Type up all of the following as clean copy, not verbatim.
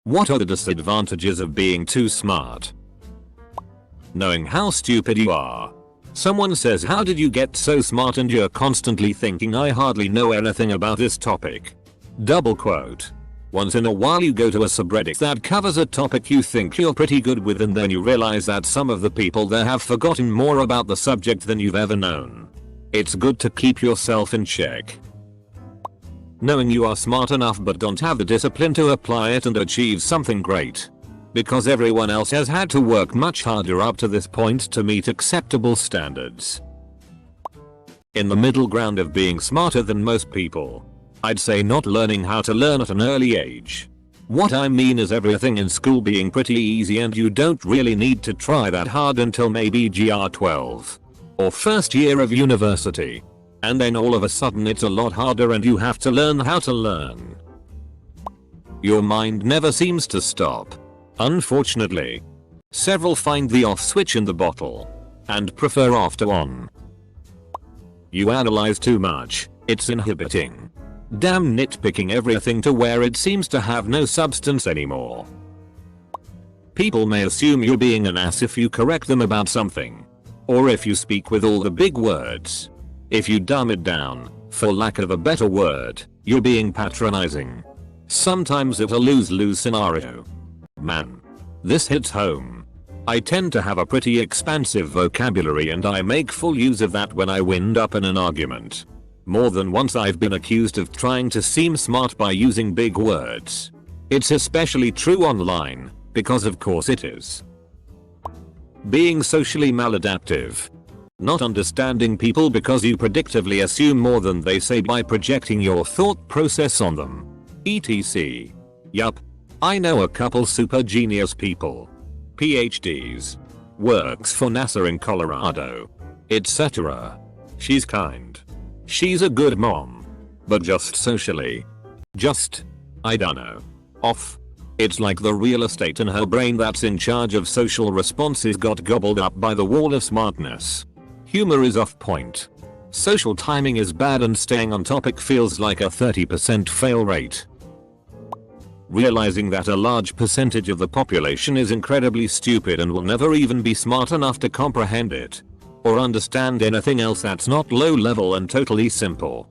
What are the disadvantages of being too smart? Knowing how stupid you are. Someone says, how did you get so smart, and you're constantly thinking, I hardly know anything about this topic. Double quote. Once in a while you go to a subreddit that covers a topic you think you're pretty good with, and then you realize that some of the people there have forgotten more about the subject than you've ever known. It's good to keep yourself in check. Knowing you are smart enough but don't have the discipline to apply it and achieve something great. Because everyone else has had to work much harder up to this point to meet acceptable standards. In the middle ground of being smarter than most people, I'd say not learning how to learn at an early age. What I mean is everything in school being pretty easy and you don't really need to try that hard until maybe GR 12 or first year of university. And then all of a sudden it's a lot harder and you have to learn how to learn. Your mind never seems to stop. Unfortunately. Several find the off switch in the bottle and prefer off to on. You analyze too much, it's inhibiting. Damn nitpicking everything to where it seems to have no substance anymore. People may assume you're being an ass if you correct them about something. Or if you speak with all the big words. If you dumb it down, for lack of a better word, you're being patronizing. Sometimes it's a lose-lose scenario. Man. This hits home. I tend to have a pretty expansive vocabulary and I make full use of that when I wind up in an argument. More than once I've been accused of trying to seem smart by using big words. It's especially true online, because of course it is. Being socially maladaptive. Not understanding people because you predictively assume more than they say by projecting your thought process on them. etc. Yup. I know a couple super genius people. PhDs. Works for NASA in Colorado. Etc. She's kind. She's a good mom. But just socially. I dunno. Off. It's like the real estate in her brain that's in charge of social responses got gobbled up by the wall of smartness. Humor is off point. Social timing is bad and staying on topic feels like a 30% fail rate. Realizing that a large percentage of the population is incredibly stupid and will never even be smart enough to comprehend it. Or understand anything else that's not low level and totally simple.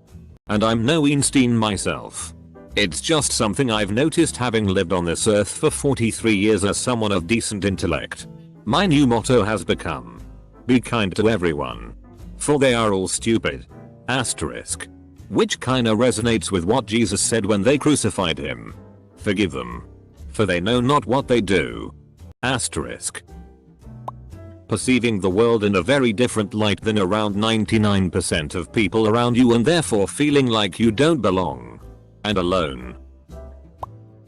And I'm no Einstein myself. It's just something I've noticed having lived on this earth for 43 years as someone of decent intellect. My new motto has become, be kind to everyone. For they are all stupid. Asterisk. Which kinda resonates with what Jesus said when they crucified him. Forgive them. For they know not what they do. Asterisk. Perceiving the world in a very different light than around 99% of people around you and therefore feeling like you don't belong. And alone.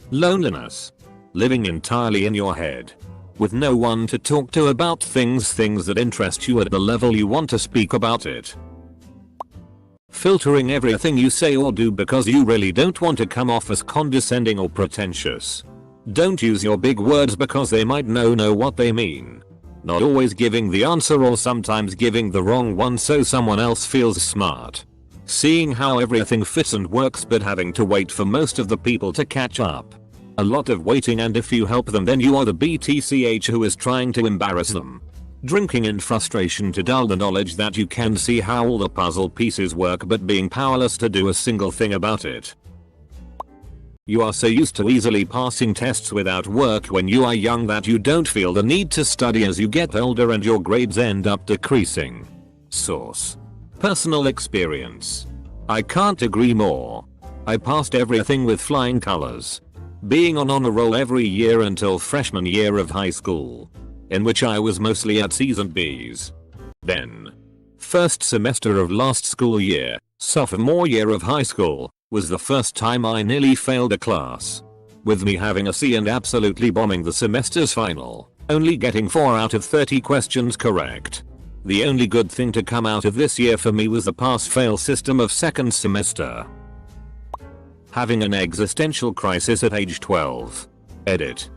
Loneliness. Living entirely in your head. With no one to talk to about things that interest you at the level you want to speak about it. Filtering everything you say or do because you really don't want to come off as condescending or pretentious. Don't use your big words because they might know what they mean. Not always giving the answer or sometimes giving the wrong one so someone else feels smart. Seeing how everything fits and works but having to wait for most of the people to catch up. A lot of waiting, and if you help them then you are the BTCH who is trying to embarrass them. Drinking in frustration to dull the knowledge that you can see how all the puzzle pieces work but being powerless to do a single thing about it. You are so used to easily passing tests without work when you are young that you don't feel the need to study as you get older and your grades end up decreasing. Source. Personal experience. I can't agree more. I passed everything with flying colors. Being on honor roll every year until freshman year of high school, in which I was mostly at C's and B's. Then, first semester of last school year, sophomore year of high school, was the first time I nearly failed a class. With me having a C and absolutely bombing the semester's final, only getting 4 out of 30 questions correct. The only good thing to come out of this year for me was the pass-fail system of second semester. Having an existential crisis at age 12. Edit.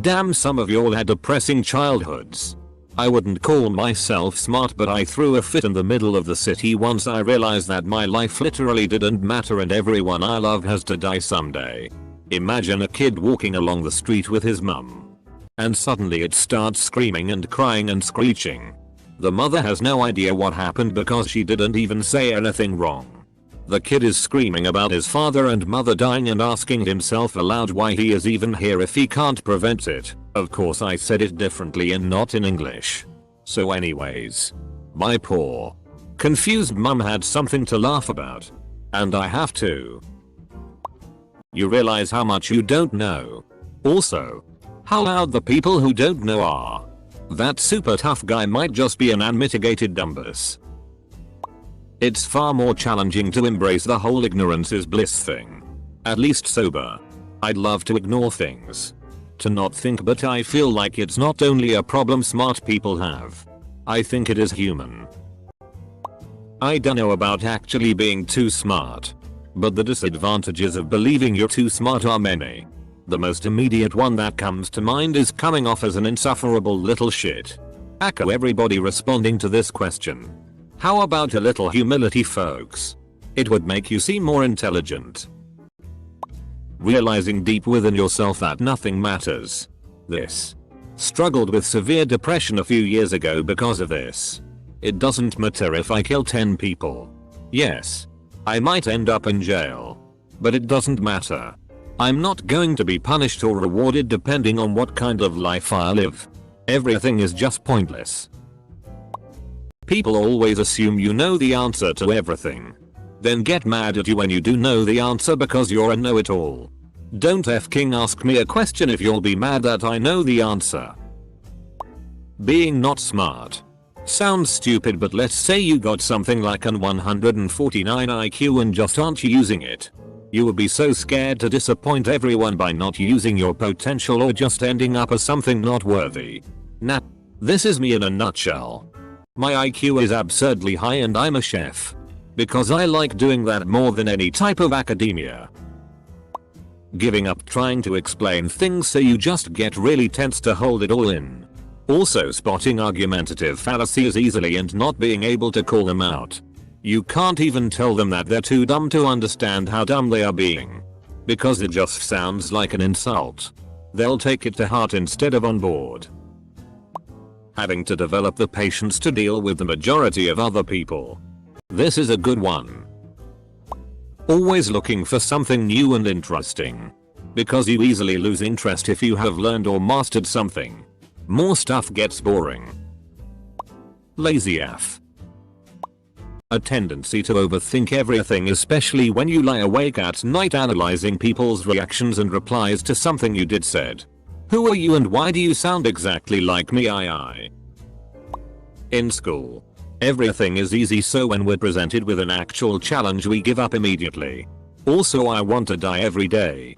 Damn, some of y'all had depressing childhoods. I wouldn't call myself smart, but I threw a fit in the middle of the city once I realized that my life literally didn't matter and everyone I love has to die someday. Imagine a kid walking along the street with his mum. And suddenly it starts screaming and crying and screeching. The mother has no idea what happened because she didn't even say anything wrong. The kid is screaming about his father and mother dying and asking himself aloud why he is even here if he can't prevent it. Of course I said it differently and not in English. So anyways. My poor confused mum had something to laugh about. And I have to. You realize how much you don't know. Also, how loud the people who don't know are. That super tough guy might just be an unmitigated dumbass. It's far more challenging to embrace the whole ignorance is bliss thing. At least sober. I'd love to ignore things. To not think, but I feel like it's not only a problem smart people have. I think it is human. I don't know about actually being too smart. But the disadvantages of believing you're too smart are many. The most immediate one that comes to mind is coming off as an insufferable little shit. Echo everybody responding to this question. How about a little humility, folks? It would make you seem more intelligent. Realizing deep within yourself that nothing matters. This. Struggled with severe depression a few years ago because of this. It doesn't matter if I kill 10 people. Yes. I might end up in jail. But it doesn't matter. I'm not going to be punished or rewarded depending on what kind of life I live. Everything is just pointless. People always assume you know the answer to everything. Then get mad at you when you do know the answer because you're a know-it-all. Don't f***ing ask me a question if you'll be mad that I know the answer. Being not smart. Sounds stupid, but let's say you got something like an 149 IQ and just aren't using it. You would be so scared to disappoint everyone by not using your potential or just ending up as something not worthy. Nah. This is me in a nutshell. My IQ is absurdly high and I'm a chef. Because I like doing that more than any type of academia. Giving up trying to explain things so you just get really tense to hold it all in. Also spotting argumentative fallacies easily and not being able to call them out. You can't even tell them that they're too dumb to understand how dumb they are being. Because it just sounds like an insult. They'll take it to heart instead of on board. Having to develop the patience to deal with the majority of other people. This is a good one. Always looking for something new and interesting. Because you easily lose interest if you have learned or mastered something. More stuff gets boring. Lazy AF. A tendency to overthink everything, especially when you lie awake at night analyzing people's reactions and replies to something you did said. Who are you and why do you sound exactly like me? In school. Everything is easy, so when we're presented with an actual challenge we give up immediately. Also I want to die every day.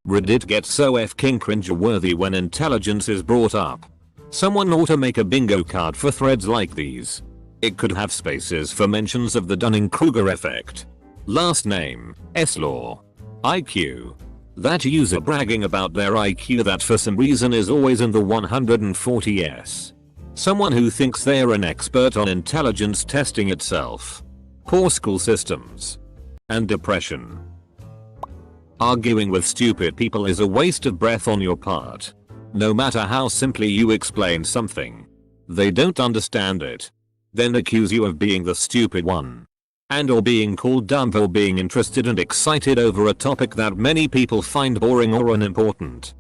Reddit gets so f***ing cringe-worthy when intelligence is brought up. Someone ought to make a bingo card for threads like these. It could have spaces for mentions of the Dunning-Kruger effect. Last name, S-Law. IQ. That user bragging about their IQ that for some reason is always in the 140s. Someone who thinks they're an expert on intelligence testing itself. Poor school systems. And depression. Arguing with stupid people is a waste of breath on your part. No matter how simply you explain something. They don't understand it. Then accuse you of being the stupid one. And or being called dumb for being interested and excited over a topic that many people find boring or unimportant.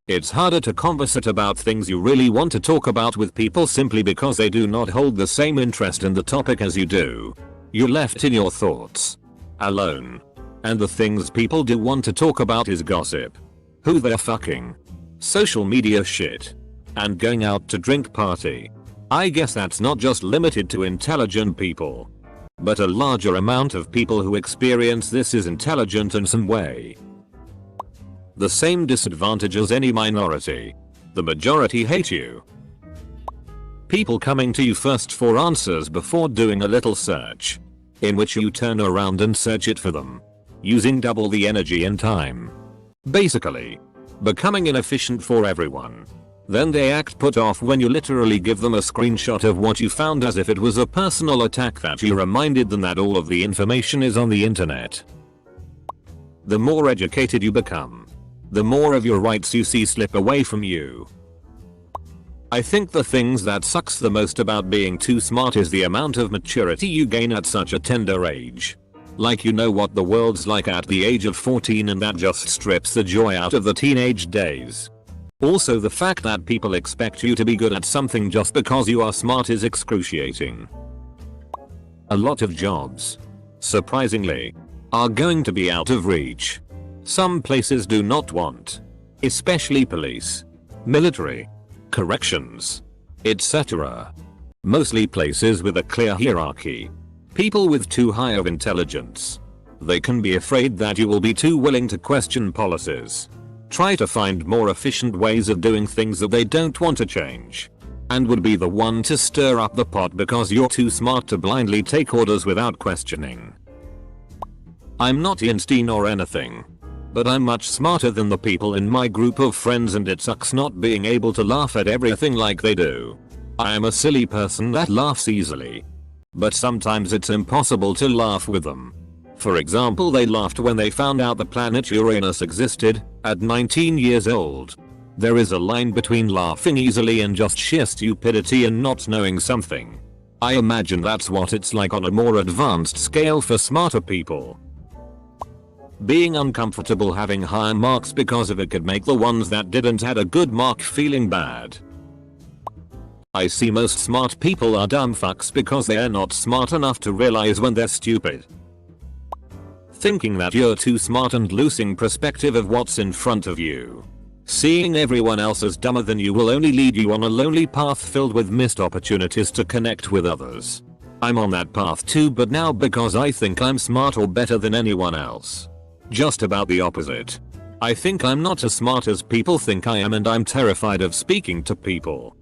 It's harder to conversate about things you really want to talk about with people simply because they do not hold the same interest in the topic as you do. You're left in your thoughts. Alone. And the things people do want to talk about is gossip. Who they're fucking. Social media shit. And going out to drink party. I guess that's not just limited to intelligent people. But a larger amount of people who experience this is intelligent in some way. The same disadvantage as any minority. The majority hate you. People coming to you first for answers before doing a little search. In which you turn around and search it for them. Using double the energy and time. Basically. Becoming inefficient for everyone. Then they act put off when you literally give them a screenshot of what you found as if it was a personal attack that you reminded them that all of the information is on the internet. The more educated you become, the more of your rights you see slip away from you. I think the things that sucks the most about being too smart is the amount of maturity you gain at such a tender age. Like you know what the world's like at the age of 14 and that just strips the joy out of the teenage days. Also the fact that people expect you to be good at something just because you are smart is excruciating. A lot of jobs, surprisingly, are going to be out of reach. Some places do not want, especially police, military, corrections, etc. Mostly places with a clear hierarchy. People with too high of intelligence. They can be afraid that you will be too willing to question policies. Try to find more efficient ways of doing things that they don't want to change. And would be the one to stir up the pot because you're too smart to blindly take orders without questioning. I'm not Einstein or anything, but I'm much smarter than the people in my group of friends and it sucks not being able to laugh at everything like they do. I am a silly person that laughs easily. But sometimes it's impossible to laugh with them. For example, they laughed when they found out the planet Uranus existed, at 19 years old. There is a line between laughing easily and just sheer stupidity and not knowing something. I imagine that's what it's like on a more advanced scale for smarter people. Being uncomfortable having higher marks because of it could make the ones that didn't had a good mark feeling bad. I see most smart people are dumb fucks because they are not smart enough to realize when they're stupid. Thinking that you're too smart and losing perspective of what's in front of you. Seeing everyone else as dumber than you will only lead you on a lonely path filled with missed opportunities to connect with others. I'm on that path too, but now because I think I'm smart or better than anyone else. Just about the opposite. I think I'm not as smart as people think I am and I'm terrified of speaking to people.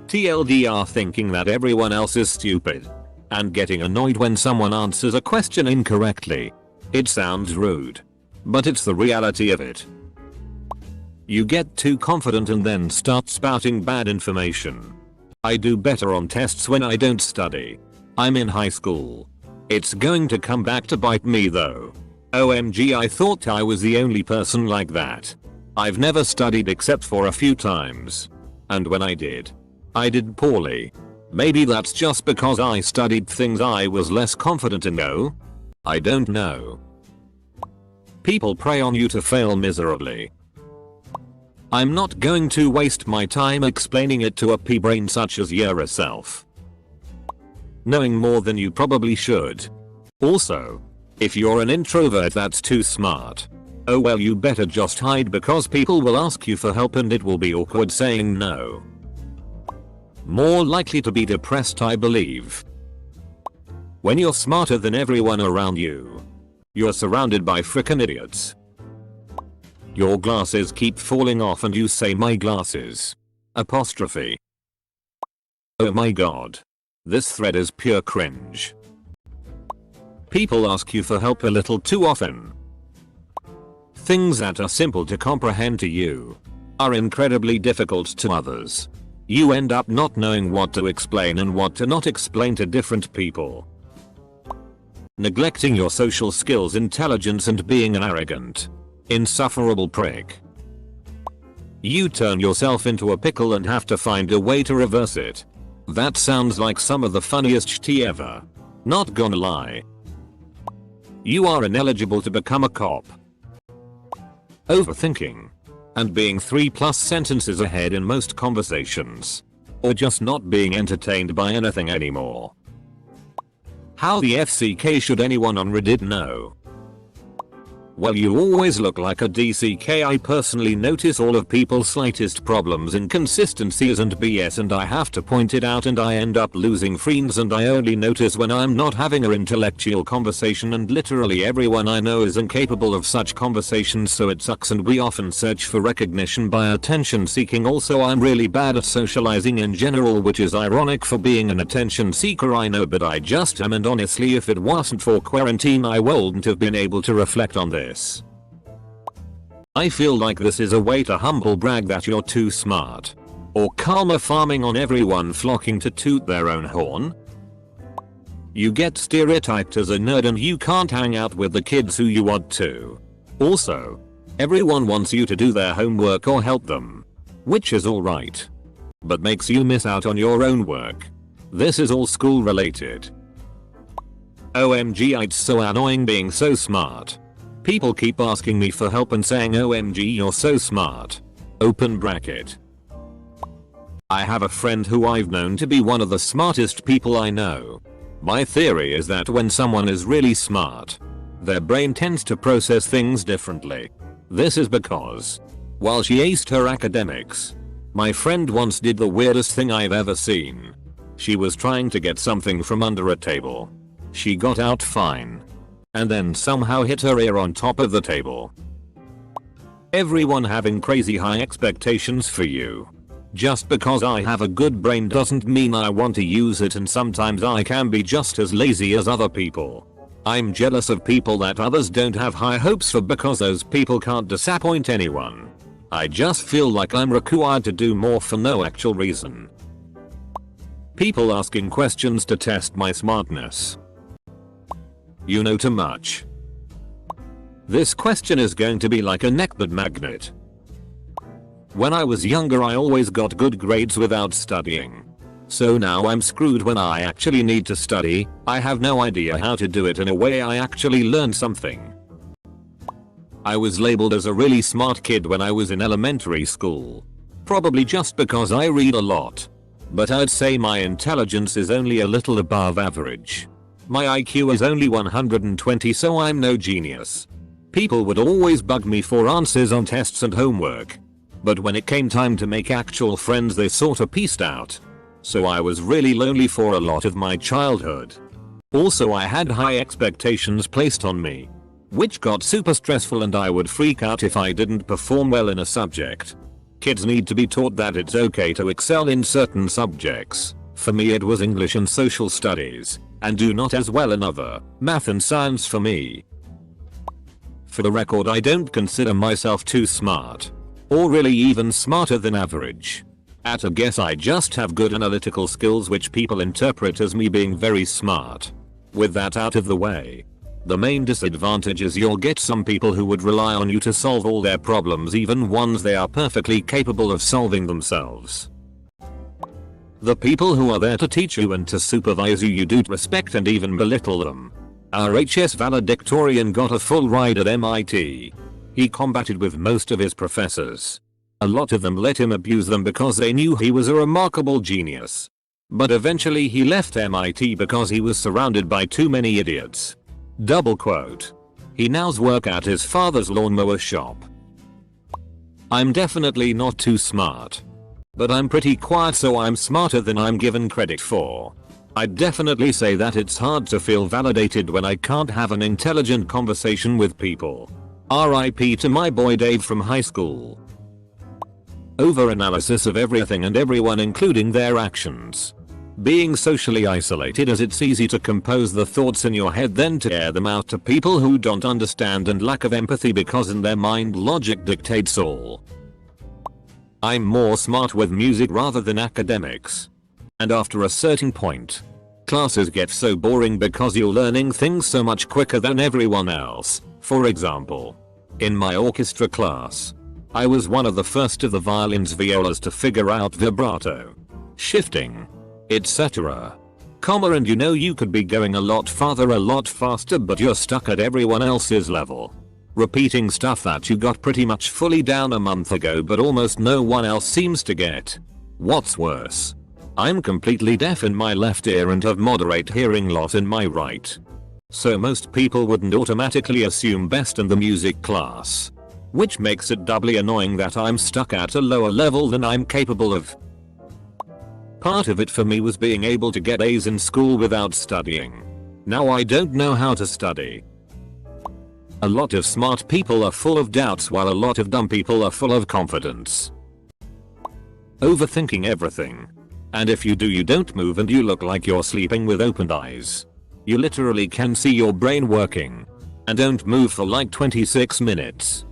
TLDR, thinking that everyone else is stupid. And getting annoyed when someone answers a question incorrectly. It sounds rude, but it's the reality of it. You get too confident and then start spouting bad information. I do better on tests when I don't study. I'm in high school. It's going to come back to bite me though. OMG, I thought I was the only person like that. I've never studied except for a few times. And when I did poorly. Maybe that's just because I studied things I was less confident in though? I don't know. People prey on you to fail miserably. I'm not going to waste my time explaining it to a pea-brain such as yourself. Knowing more than you probably should. Also, if you're an introvert that's too smart, oh well, you better just hide because people will ask you for help and it will be awkward saying no. More likely to be depressed, I believe. When you're smarter than everyone around you, you're surrounded by frickin' idiots. Your glasses keep falling off and you say my glasses. Apostrophe. Oh my god. This thread is pure cringe. People ask you for help a little too often. Things that are simple to comprehend to you are incredibly difficult to others. You end up not knowing what to explain and what to not explain to different people. Neglecting your social skills, intelligence, and being an arrogant, insufferable prick. You turn yourself into a pickle and have to find a way to reverse it. That sounds like some of the funniest shit ever. Not gonna lie. You are ineligible to become a cop. Overthinking. And being 3+ sentences ahead in most conversations. Or just not being entertained by anything anymore. How the FCK should anyone on Reddit know? Well, you always look like a DCK. I personally notice all of people's slightest problems, inconsistencies and BS, and I have to point it out and I end up losing friends, and I only notice when I'm not having an intellectual conversation, and literally everyone I know is incapable of such conversations, so it sucks, and we often search for recognition by attention seeking. Also, I'm really bad at socializing in general, which is ironic for being an attention seeker, I know, but I just am, and honestly if it wasn't for quarantine I wouldn't have been able to reflect on this. I feel like this is a way to humble brag that you're too smart. Or karma farming on everyone flocking to toot their own horn. You get stereotyped as a nerd and you can't hang out with the kids who you want to. Also, everyone wants you to do their homework or help them. Which is alright. But makes you miss out on your own work. This is all school related. OMG, it's so annoying being so smart. People keep asking me for help and saying OMG you're so smart. Open bracket. I have a friend who I've known to be one of the smartest people I know. My theory is that when someone is really smart, their brain tends to process things differently. This is because, while she aced her academics, my friend once did the weirdest thing I've ever seen. She was trying to get something from under a table. She got out fine. And then somehow hit her ear on top of the table. Everyone having crazy high expectations for you. Just because I have a good brain doesn't mean I want to use it, and sometimes I can be just as lazy as other people. I'm jealous of people that others don't have high hopes for because those people can't disappoint anyone. I just feel like I'm required to do more for no actual reason. People asking questions to test my smartness. You know too much. This question is going to be like a neckbed magnet. When I was younger I always got good grades without studying. So now I'm screwed when I actually need to study. I have no idea how to do it in a way I actually learn something. I was labeled as a really smart kid when I was in elementary school. Probably just because I read a lot. But I'd say my intelligence is only a little above average. My IQ is only 120, so I'm no genius. People would always bug me for answers on tests and homework. But when it came time to make actual friends they sorta pieced out. So I was really lonely for a lot of my childhood. Also I had high expectations placed on me, which got super stressful and I would freak out if I didn't perform well in a subject. Kids need to be taught that it's okay to excel in certain subjects. For me it was English and social studies, and do not as well in other, math and science for me. For the record I don't consider myself too smart. Or really even smarter than average. At a guess I just have good analytical skills which people interpret as me being very smart. With that out of the way, the main disadvantage is you'll get some people who would rely on you to solve all their problems, even ones they are perfectly capable of solving themselves. The people who are there to teach you and to supervise you don't respect and even belittle them. Our HS valedictorian got a full ride at MIT. He combated with most of his professors. A lot of them let him abuse them because they knew he was a remarkable genius. But eventually he left MIT because he was surrounded by too many idiots. Double quote. He now's work at his father's lawnmower shop. I'm definitely not too smart. But I'm pretty quiet, so I'm smarter than I'm given credit for. I'd definitely say that it's hard to feel validated when I can't have an intelligent conversation with people. RIP to my boy Dave from high school. Overanalysis of everything and everyone, including their actions. Being socially isolated, as it's easy to compose the thoughts in your head then to air them out to people who don't understand, and lack of empathy because in their mind logic dictates all. I'm more smart with music rather than academics. And after a certain point, classes get so boring because you're learning things so much quicker than everyone else. For example, in my orchestra class, I was one of the first of the violins violas to figure out vibrato, shifting, etc. And you could be going a lot farther a lot faster, but you're stuck at everyone else's level. Repeating stuff that you got pretty much fully down a month ago but almost no one else seems to get. What's worse, I'm completely deaf in my left ear and have moderate hearing loss in my right. So most people wouldn't automatically assume best in the music class. Which makes it doubly annoying that I'm stuck at a lower level than I'm capable of. Part of it for me was being able to get A's in school without studying. Now I don't know how to study. A lot of smart people are full of doubts while a lot of dumb people are full of confidence. Overthinking everything. And if you do, you don't move and you look like you're sleeping with opened eyes. You literally can see your brain working. And don't move for like 26 minutes.